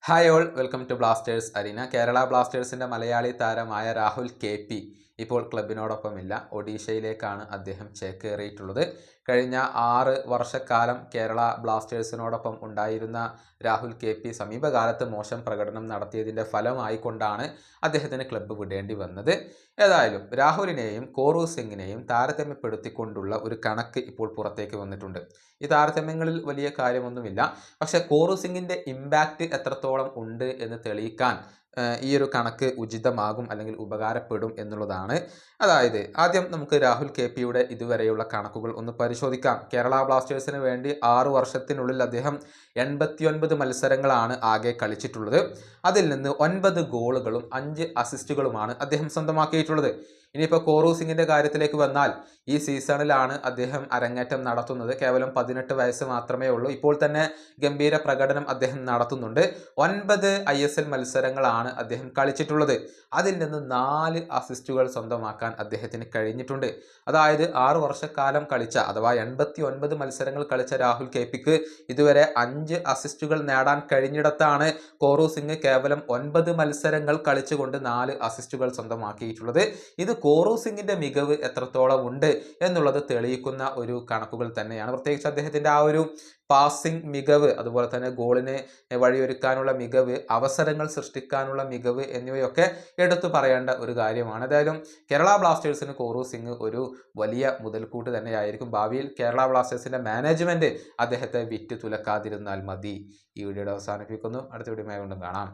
Hi all, welcome to Blasters arena. Kerala ബ്ലാസ്റ്റേഴ്സിൻ്റെ മലയാളി താരമായ Rahul KP ഇപ്പോൾ ക്ലബിനോടൊപ്പമില്ല. ഒഡീഷയിലേക്കാണ് അദ്ദേഹം ചേക്കേറിയിട്ടുള്ളത്. കഴിഞ്ഞ 6 വർഷക്കാലം കേരള ബ്ലാസ്റ്റേഴ്സിനോടൊപ്പം ഉണ്ടായിരുന്ന രാഹുൽ KP സമീപകാലത്ത് മോശം പ്രകടനം നടത്തിയതിൻ്റെ ഫലമായിക്കൊണ്ടാണ് അദ്ദേഹത്തിന് ക്ലബ്ബ് വിടേണ്ടി വന്നത്. ഏതായാലും രാഹുലിനെയും കോറു സിംഗിനെയും താരതമ്യപ്പെടുത്തിക്കൊണ്ടുള്ള ഒരു കണക്ക് ഇപ്പോൾ പുറത്തേക്ക് വന്നിട്ടുണ്ട്. ഈ താരതമ്യങ്ങളിൽ വലിയ കാര്യമൊന്നുമില്ല. പക്ഷേ കോറു സിംഗിൻ്റെ ഇമ്പാക്റ്റ് എത്രത്തോളം ഉണ്ട് എന്ന് തെളിയിക്കാൻ ഈ ഒരു കണക്ക് ഉചിതമാകും അല്ലെങ്കിൽ ഉപകാരപ്പെടും എന്നുള്ളതാണ്. അതായത് ആദ്യം നമുക്ക് രാഹുൽ KPയുടെ ഇതുവരെയുള്ള കണക്കുകൾ ഒന്ന് പരിശോധിക്കാം. കേരള ബ്ലാസ്റ്റേഴ്സിന് വേണ്ടി 6 വർഷത്തിനുള്ളിൽ അദ്ദേഹം 89 മത്സരങ്ങളാണ് ആകെ കളിച്ചിട്ടുള്ളത്. അതിൽ നിന്ന് 9 ഗോളുകളും 5 അസിസ്റ്റുകളുമാണ് അദ്ദേഹം സ്വന്തമാക്കിയിട്ടുള്ളത്. ഇനിയിപ്പോൾ കോറു സിംഗിൻ്റെ കാര്യത്തിലേക്ക് വന്നാൽ ഈ സീസണിലാണ് അദ്ദേഹം അരങ്ങേറ്റം നടത്തുന്നത്. കേവലം 18 വയസ്സ് മാത്രമേ ഉള്ളൂ. ഇപ്പോൾ തന്നെ ഗംഭീര പ്രകടനം അദ്ദേഹം നടത്തുന്നുണ്ട്. 9 ISL മത്സരങ്ങളാണ് അദ്ദേഹം കളിച്ചിട്ടുള്ളത്. അതിൽ നിന്ന് 4 അസിസ്റ്റുകൾ സ്വന്തമാക്കാൻ അദ്ദേഹത്തിന് കഴിഞ്ഞിട്ടുണ്ട്. അതായത് 6 വർഷക്കാലം കളിച്ച അഥവാ 89 മത്സരങ്ങൾ കളിച്ച രാഹുൽ KPക്ക് ഇതുവരെ 5 അസിസ്റ്റുകൾ നേടാൻ കഴിഞ്ഞിടത്താണ് കോറു സിംഗ് കേവലം 9 മത്സരങ്ങൾ കളിച്ചുകൊണ്ട് 4 അസിസ്റ്റുകൾ സ്വന്തമാക്കിയിട്ടുള്ളത്. ഇത് കോറു സിംഗിന്റെ മികവ് എത്രത്തോളം ഉണ്ട് എന്നുള്ളത് തെളിയിക്കുന്ന ഒരു കണക്കുകൾ തന്നെയാണ്. പ്രത്യേകിച്ച് അദ്ദേഹത്തിന്റെ ആ ഒരു പാസിംഗ് മികവ്, അതുപോലെ തന്നെ ഗോളിന് വഴിയൊരുക്കാനുള്ള മികവ്, അവസരങ്ങൾ സൃഷ്ടിക്കാനുള്ള മികവ് എന്നിവയൊക്കെ എടുത്തു പറയേണ്ട ഒരു കാര്യമാണ്. ഏതായാലും കേരള ബ്ലാസ്റ്റേഴ്സിന് കോറു സിംഗ് ഒരു വലിയ മുതൽക്കൂട്ട് തന്നെയായിരിക്കും. ഭാവിയിൽ കേരള ബ്ലാസ്റ്റേഴ്സിന്റെ മാനേജ്മെന്റ് അദ്ദേഹത്തെ വിറ്റ് തുലക്കാതിരുന്നാൽ മതി. ഈ വീഡിയോയുടെ അവസാനിപ്പിക്കുന്നു. അടുത്ത വീഡിയോയുമായി വീണ്ടും കാണാം.